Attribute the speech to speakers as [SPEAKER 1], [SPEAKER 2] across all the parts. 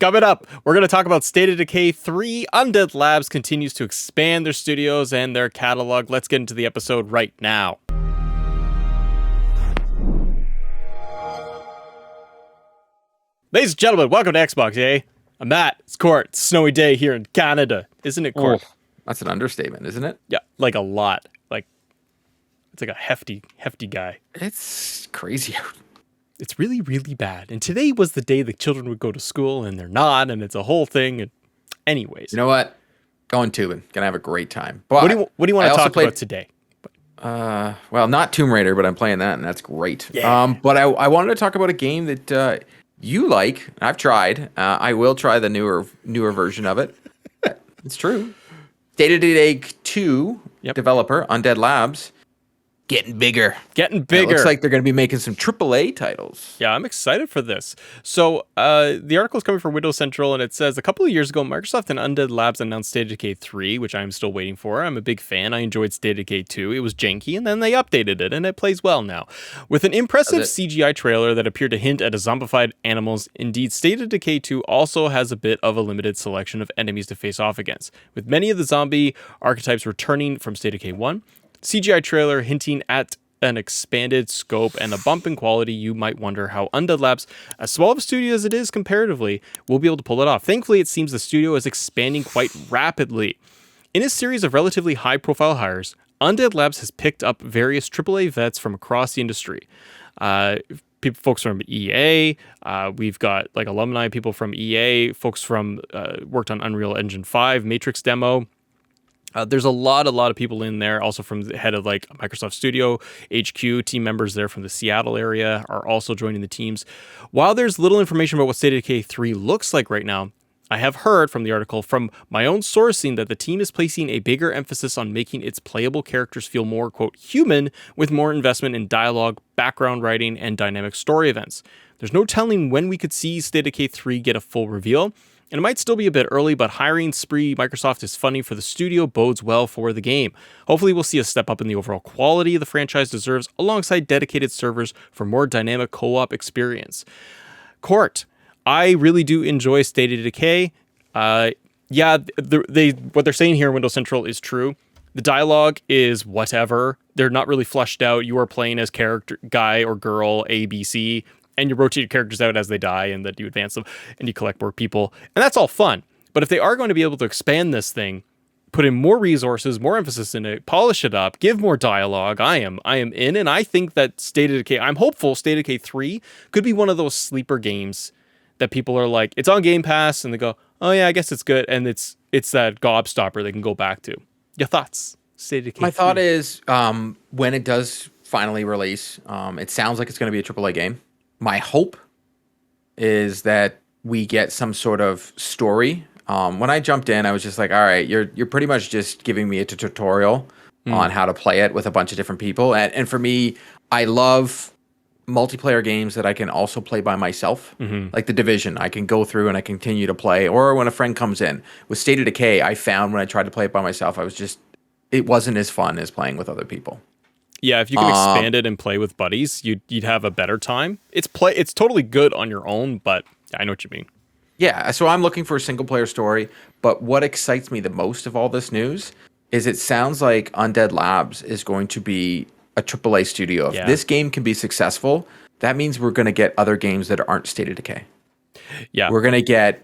[SPEAKER 1] Coming up, we're going to talk about State of Decay 3. Undead Labs continues to expand their studios and their catalog. Let's get into the episode right now. Ladies and gentlemen, welcome to Xbox, eh? I'm Matt. It's Court. It's a snowy day here in Canada. Isn't it, Court?
[SPEAKER 2] Oh, that's an understatement, isn't it?
[SPEAKER 1] Yeah, like a lot. Like, it's like a hefty guy.
[SPEAKER 2] It's crazy out.
[SPEAKER 1] It's really, really bad. And today was the day the children would go to school, and they're not, and it's a whole thing. And anyways.
[SPEAKER 2] You know what? Going tubing. Gonna have a great time. But
[SPEAKER 1] what do you want to talk about today?
[SPEAKER 2] Well, not Tomb Raider, but I'm playing that, and that's great.
[SPEAKER 1] Yeah.
[SPEAKER 2] But I wanted to talk about a game that you like. I've tried. I will try the newer version of it. It's true. State of Decay 2 developer, Undead Labs. Getting bigger.
[SPEAKER 1] It looks
[SPEAKER 2] like they're going to be making some AAA titles.
[SPEAKER 1] Yeah, I'm excited for this. So the article is coming from Windows Central, and it says, a couple of years ago, Microsoft and Undead Labs announced State of Decay 3, which I'm still waiting for. I'm a big fan. I enjoyed State of Decay 2. It was janky, and then they updated it, and it plays well now. With an impressive CGI trailer that appeared to hint at a zombified animals, indeed, State of Decay 2 also has a bit of a limited selection of enemies to face off against, with many of the zombie archetypes returning from State of Decay 1. CGI trailer hinting at an expanded scope and a bump in quality. You might wonder how Undead Labs, as small of a studio as it is comparatively, will be able to pull it off. Thankfully, it seems the studio is expanding quite rapidly. In a series of relatively high-profile hires, Undead Labs has picked up various AAA vets from across the industry. Folks from EA, we've got like alumni people from EA, folks from worked on Unreal Engine 5, Matrix demo. There's a lot of people in there, also from the head of like Microsoft Studio HQ. Team members there from the Seattle area are also joining the teams. While there's little information about what State of Decay 3 looks like right now, I have heard from the article from my own sourcing that the team is placing a bigger emphasis on making its playable characters feel more, quote, human, with more investment in dialogue, background writing, and dynamic story events. There's no telling when we could see State of Decay 3 get a full reveal. And it might still be a bit early, but hiring spree Microsoft is funding for the studio bodes well for the game. Hopefully we'll see a step up in the overall quality the franchise deserves, alongside dedicated servers for more dynamic co-op experience. Court, I really do enjoy State of Decay. What they're saying here in Windows Central is true. The dialogue is whatever. They're not really fleshed out. You are playing as character guy or girl A, B, C, and you rotate your characters out as they die, and that you advance them, and you collect more people. And that's all fun. But if they are going to be able to expand this thing, put in more resources, more emphasis in it, polish it up, give more dialogue, I am in, and I think that State of Decay, I'm hopeful State of Decay 3 could be one of those sleeper games that people are like, it's on Game Pass, and they go, oh yeah, I guess it's good, and it's that gobstopper they can go back to. Your thoughts? State of Decay 3.
[SPEAKER 2] My thought is, when it does finally release, it sounds like it's going to be a AAA game. My hope is that we get some sort of story. When I jumped in, I was just like, all right, you're pretty much just giving me a tutorial on how to play it with a bunch of different people. And for me, I love multiplayer games that I can also play by myself. Like The Division, I can go through and I continue to play. Or when a friend comes in. With State of Decay, I found when I tried to play it by myself, it wasn't as fun as playing with other people.
[SPEAKER 1] Yeah, if you can expand it and play with buddies, you'd have a better time. It's totally good on your own, but I know what you mean.
[SPEAKER 2] Yeah, so I'm looking for a single player story, but what excites me the most of all this news is it sounds like Undead Labs is going to be a AAA studio. If this game can be successful, that means we're going to get other games that aren't State of Decay.
[SPEAKER 1] Yeah.
[SPEAKER 2] We're going to get,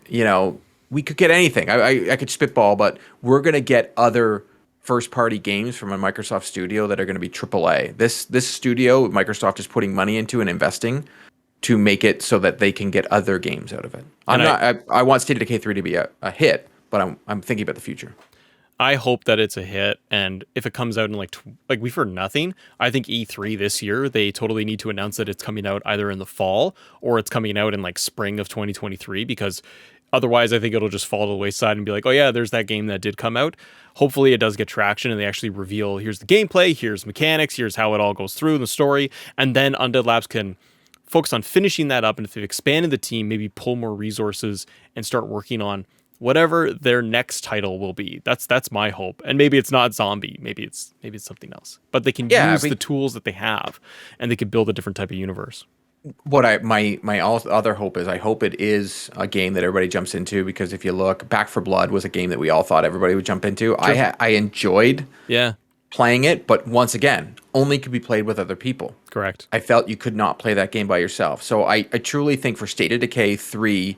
[SPEAKER 2] we could get anything. I could spitball, but we're going to get other first-party games from a Microsoft studio that are going to be AAA. This studio, Microsoft is putting money into and investing to make it so that they can get other games out of it. I want State of Decay 3 to be a hit, but I'm thinking about the future.
[SPEAKER 1] I hope that it's a hit, and if it comes out in like we've heard nothing, I think E3 this year, they totally need to announce that it's coming out either in the fall or it's coming out in like spring of 2023, because otherwise I think it'll just fall to the wayside and be like, oh yeah, there's that game that did come out. Hopefully it does get traction and they actually reveal, here's the gameplay, here's mechanics, here's how it all goes through in the story, and then Undead Labs can focus on finishing that up, and if they've expanded the team, maybe pull more resources and start working on whatever their next title will be. That's my hope. And maybe it's not zombie. Maybe it's something else. But they can use the tools that they have, and they can build a different type of universe.
[SPEAKER 2] what I my other hope is, I hope it is a game that everybody jumps into, because if you look, Back for Blood was a game that we all thought everybody would jump into.
[SPEAKER 1] True.
[SPEAKER 2] I enjoyed
[SPEAKER 1] Yeah.
[SPEAKER 2] playing it, but once again, only could be played with other people.
[SPEAKER 1] Correct.
[SPEAKER 2] I felt you could not play that game by yourself. So I truly think for State of Decay 3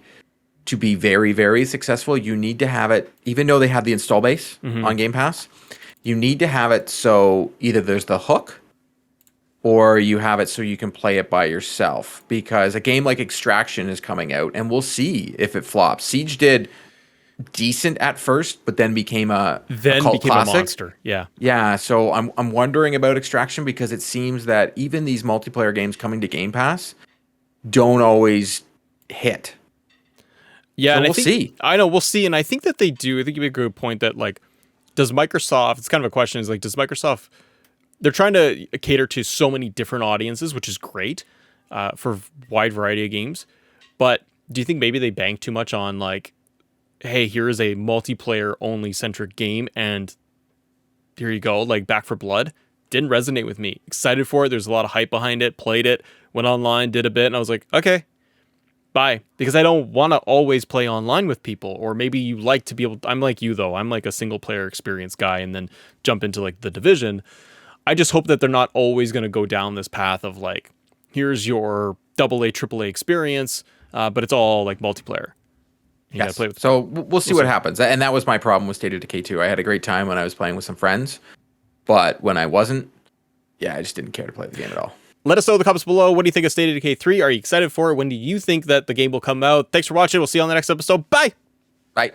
[SPEAKER 2] to be very, very successful, you need to have it, even though they have the install base on Game Pass, you need to have it so either there's the hook or you have it so you can play it by yourself. Because a game like Extraction is coming out, and we'll see if it flops. Siege did decent at first, but then became a cult
[SPEAKER 1] Became
[SPEAKER 2] classic.
[SPEAKER 1] a monster. Yeah.
[SPEAKER 2] Yeah, so I'm wondering about Extraction, because it seems that even these multiplayer games coming to Game Pass don't always hit.
[SPEAKER 1] Yeah,
[SPEAKER 2] So
[SPEAKER 1] and
[SPEAKER 2] we'll see.
[SPEAKER 1] I know we'll see, and I think that they do. I think you make a good point that like, does Microsoft? It's kind of a question. Is like, does Microsoft? They're trying to cater to so many different audiences, which is great for wide variety of games. But do you think maybe they bank too much on like, hey, here is a multiplayer only centric game, and here you go, like Back for Blood didn't resonate with me. Excited for it. There's a lot of hype behind it. Played it, went online, did a bit, and I was like, okay, bye, because I don't want to always play online with people. Or maybe you like to be able, I'm like you though, I'm like a single player experience guy, and then jump into like the Division. I just hope that they're not always going to go down this path of like, here's your AA AAA experience, but it's all like multiplayer. You gotta
[SPEAKER 2] Yes.
[SPEAKER 1] play with
[SPEAKER 2] So we'll see what happens. And that was my problem with State of Decay 2. I had a great time when I was playing with some friends, but when I wasn't, yeah, I just didn't care to play the game at all.
[SPEAKER 1] Let us know in the comments below. What do you think of State of Decay 3? Are you excited for it? When do you think that the game will come out? Thanks for watching. We'll see you on the next episode. Bye.
[SPEAKER 2] Bye.